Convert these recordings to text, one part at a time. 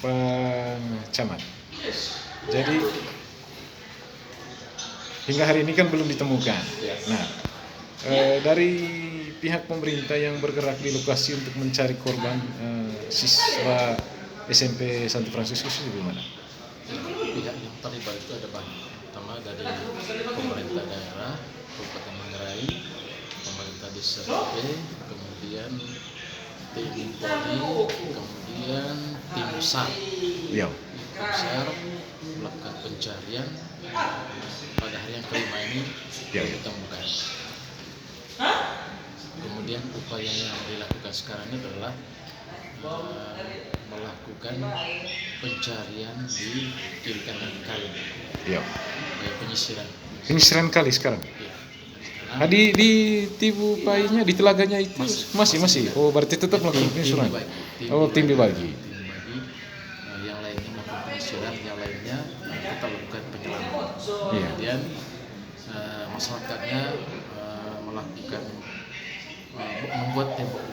Pak Camat. Jadi hingga hari ini kan belum ditemukan. Nah, dari pihak pemerintah yang bergerak di lokasi untuk mencari korban siswa SMP Santo Fransiskus itu gimana? Pihak yang terlibat itu ada banyak, pertama dari pemerintah daerah Kabupaten Manggarai, pemerintah desa BP, kemudian tim Polri, kemudian tim SAR. Iya. Tim SAR melakukan pencarian pada hari yang kelima ini ditemukan. Kemudian upaya yang dilakukan sekarang ini adalah melakukan pencarian di kiri kanan kali, Penyisiran kali sekarang. Ya. Nah, di Tibu Painya, di telaganya itu masih. Oh, berarti tetap melakukan penyisiran. Tim dibagi. Yang lainnya melakukan penyisiran, yang lainnya kita lakukan penyelaman. Iya. Kemudian masyarakatnya melakukan membuat tembok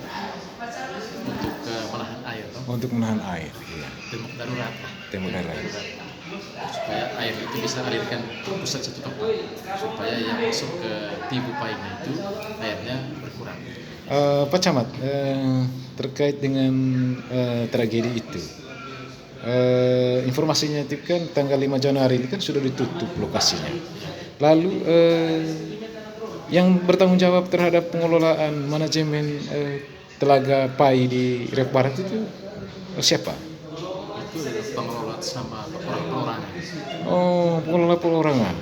untuk menahan air, Untuk menahan air. Iya. tembok darurat, supaya air itu bisa alirkan ke pusat satu tempat, supaya yang masuk ke Tibu Painya itu airnya berkurang. Pak Camat, terkait dengan tragedi itu, informasinya itu kan tanggal 5 Januari ini kan sudah ditutup lokasinya. Lalu yang bertanggung jawab terhadap pengelolaan manajemen Telaga Pai di Riau Barat itu siapa? Itu pengelola sama orang-orang. Oh, pengelola perorangan.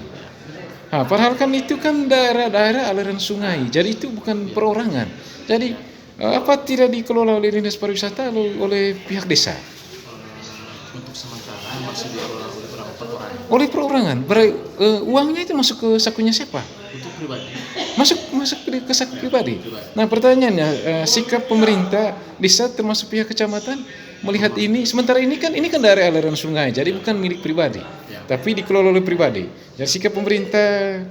Nah, padahal kan itu kan daerah-daerah aliran sungai, jadi itu bukan perorangan. Jadi apa tidak dikelola oleh Dinas Pariwisata oleh pihak desa? Untuk sementara masih dikelola oleh perorangan. Oleh perorangan. Uangnya itu masuk ke sakunya siapa? Untuk pribadi. Masuk ke saku pribadi. Nah, pertanyaannya, sikap pemerintah desa termasuk pihak kecamatan melihat ini, sementara ini kan daerah aliran sungai, jadi bukan milik pribadi, tapi dikelola oleh pribadi. Jadi sikap pemerintah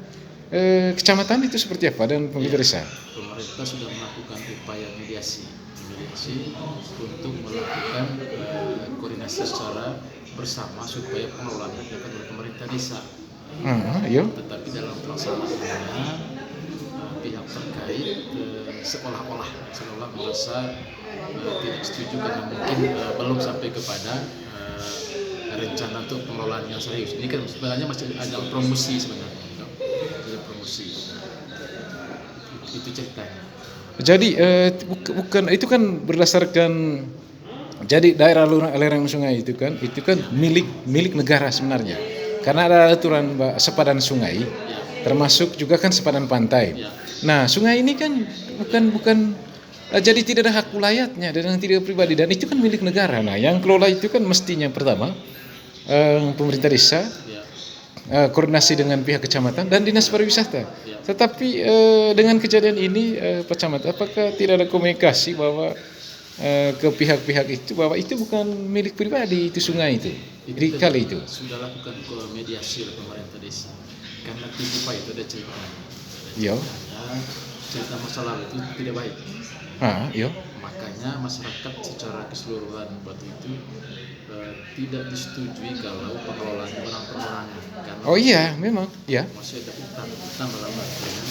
kecamatan itu seperti apa dan pemerintah desa? Pemerintah sudah melakukan upaya mediasi untuk melakukan koordinasi secara bersama supaya pengelolaannya dilakukan oleh pemerintah desa. Iya. Tetapi dalam pelaksanaannya pihak terkait seolah-olah merasa tidak setuju karena mungkin belum sampai kepada rencana untuk pengelolaan yang serius. Ini kan sebenarnya masih ada promosi sebenarnya, ada promosi. Itu ceritanya. Jadi bukan itu kan berdasarkan, jadi daerah aliran sungai itu kan milik negara sebenarnya. Karena ada aturan sepadan sungai, termasuk juga kan sepadan pantai. Nah, sungai ini kan bukan jadi tidak ada hak wilayahnya dan tidak pribadi, dan itu kan milik negara. Nah, yang kelola itu kan mestinya pertama pemerintah desa, koordinasi dengan pihak kecamatan dan dinas pariwisata. Tetapi dengan kejadian ini, Pak Camat, apakah tidak ada komunikasi bahwa ke pihak-pihak itu bahwa itu bukan milik pribadi, itu sungai itu di kali itu? Sudah lakukan mediasi oleh pemerintah desa karena Tibu Pai itu ada cerita. Iya. Cerita masa lalu itu tidak baik. Iya. Makanya masyarakat secara keseluruhan waktu itu tidak disetujui kalau pengelolaannya orang perorangan. Oh iya, memang. Ya. Masih ada utang dalam artian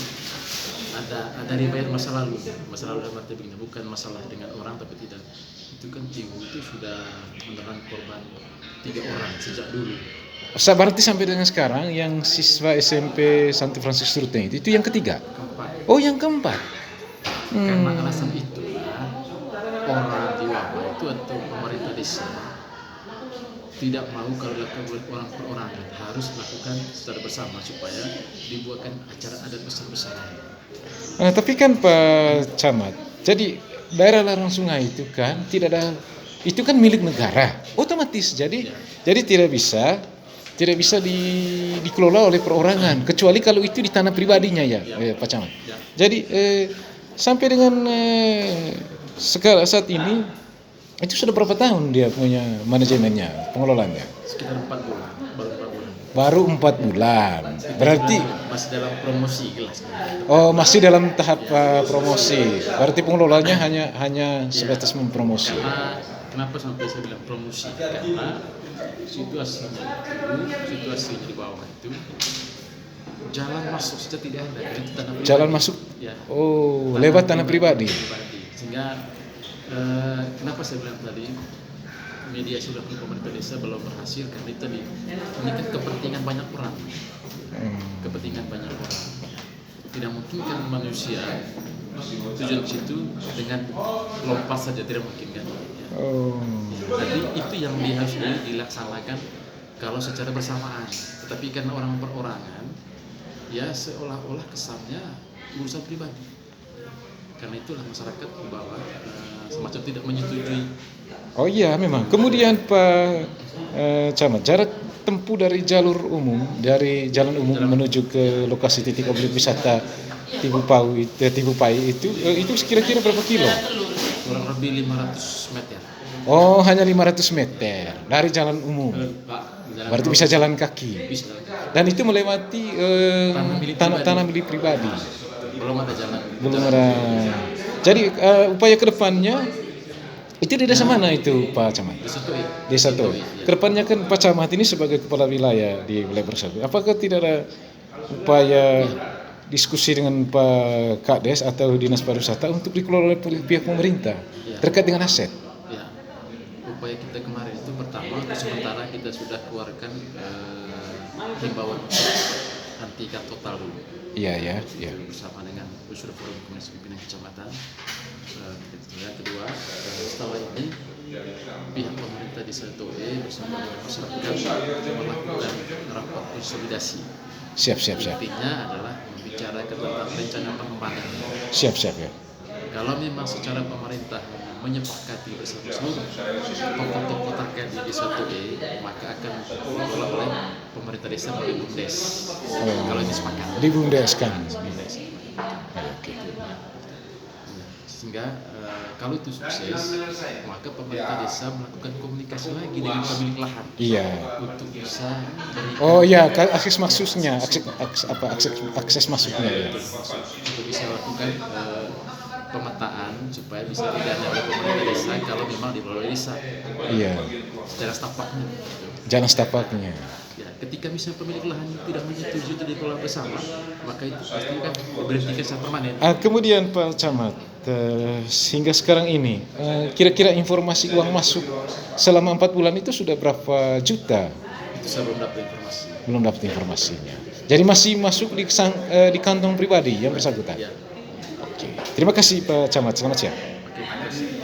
ada riwayat masa lalu dalam arti begini, bukan masalah dengan orang tapi tidak. Itu kan Tibu itu sudah menelan korban 3 orang sejak dulu. Berarti sampai dengan sekarang yang siswa SMP Santo Fransiskus Ruteng itu yang ketiga? Keempat. Oh, yang keempat. Karena alasan itu orang di Wabah itu atau pemerintah desa tidak mau kalau dilakukan oleh orang perorangan, harus lakukan secara bersama supaya dibuatkan acara adat besar-besaran. Tapi kan Pak Camat, jadi daerah larang sungai itu kan itu kan milik negara, otomatis. Jadi tidak bisa dikelola oleh perorangan, kecuali kalau itu di tanah pribadinya Pak Camat. Jadi sampai dengan saat ini itu sudah berapa tahun dia punya manajemennya, pengelolaannya? Sekitar 4 bulan, baru 4 bulan. Berarti masih dalam promosi jelas. Oh, masih dalam tahap promosi. Berarti pengelolanya hanya sebatas mempromosi. Karena kenapa sampai saya bilang promosi? Karena situasinya di bawah itu jalan masuk saja tidak ada. Itu tanah pribadi. Jalan masuk. Ya. Oh, lewat tanah pribadi. Sehingga kenapa saya bilang tadi mediasi dilakukan pemerintah desa belum berhasil karena itu tadi ini kan kepentingan banyak orang. Kepentingan banyak orang. Tidak mungkin kan manusia tujuan ke situ dengan lompat saja, tidak mungkin kan. Oh. Jadi itu yang harus dilaksanakan kalau secara bersamaan. Tetapi karena orang perorangan, ya seolah-olah kesannya urusan pribadi. Karena itulah masyarakat di bawah semacam tidak menyetujui. Oh iya memang. Kemudian Pak Camat, jarak tempuh dari jalur umum, dari jalan umum menuju ke lokasi titik objek wisata Tibupai itu kira-kira berapa kilo? Kurang lebih 500 meter. Oh, hanya 500 meter dari jalan umum. Berarti bisa jalan kaki. Bisa. Dan itu melewati tanah milik pribadi. Belum ada jalan. Belum ada. Jadi upaya kedepannya itu di desa mana itu Pak Camat? Desa Toi. Kedepannya kan Pak Camat ini sebagai kepala wilayah di wilayah Bersatu. Apakah tidak ada upaya diskusi dengan Pak Kades atau Dinas Pariwisata untuk dikelola oleh pihak pemerintah terkait dengan aset? Ya, upaya kita kemarin itu pertama, sementara kita sudah keluarkan himbauan anti ikat total dulu. Iya. Bersama dengan unsur forum komunikasi pimpinan kecamatan. Kedua, setelah ini pihak pemerintah di Toe bersama dengan masyarakat melakukan rapat konsolidasi. Siap. Intinya adalah membicarakan tentang rencana pengembangan. Siap ya. Kalau memang secara pemerintah menyepakati bersama seluruh tokoh-tokoh terkait di desa Toe, maka akan dikelola oleh pemerintah desa melalui BUMDes. Kalau ini sepakat. Di BUMDes kan. Oke. Sehingga kalau itu sukses, maka pemerintah desa melakukan komunikasi lagi dengan pemilik lahan. Iya. Untuk bisa berikan. Oh iya, akses masuknya, akses masuknya ya. Untuk bisa lakukan pemetaan supaya bisa didana oleh pemerintah desa kalau memang dikelola oleh desa. Iya. Secara setapaknya. Jalan setapaknya. Ya, ketika misalnya pemilik lahan tidak menyetujui untuk dikelola bersama, maka itu pasti kan diberhentikan secara permanen. Kemudian Pak Camat, hingga sekarang ini, kira-kira informasi uang masuk selama 4 bulan itu sudah berapa juta? Itu saya belum dapat informasi. Belum dapat informasinya. Jadi masih masuk di kantong pribadi yang bersangkutan. Ya. Oke. Terima kasih Pak Camat. Selamat siang. Terima kasih.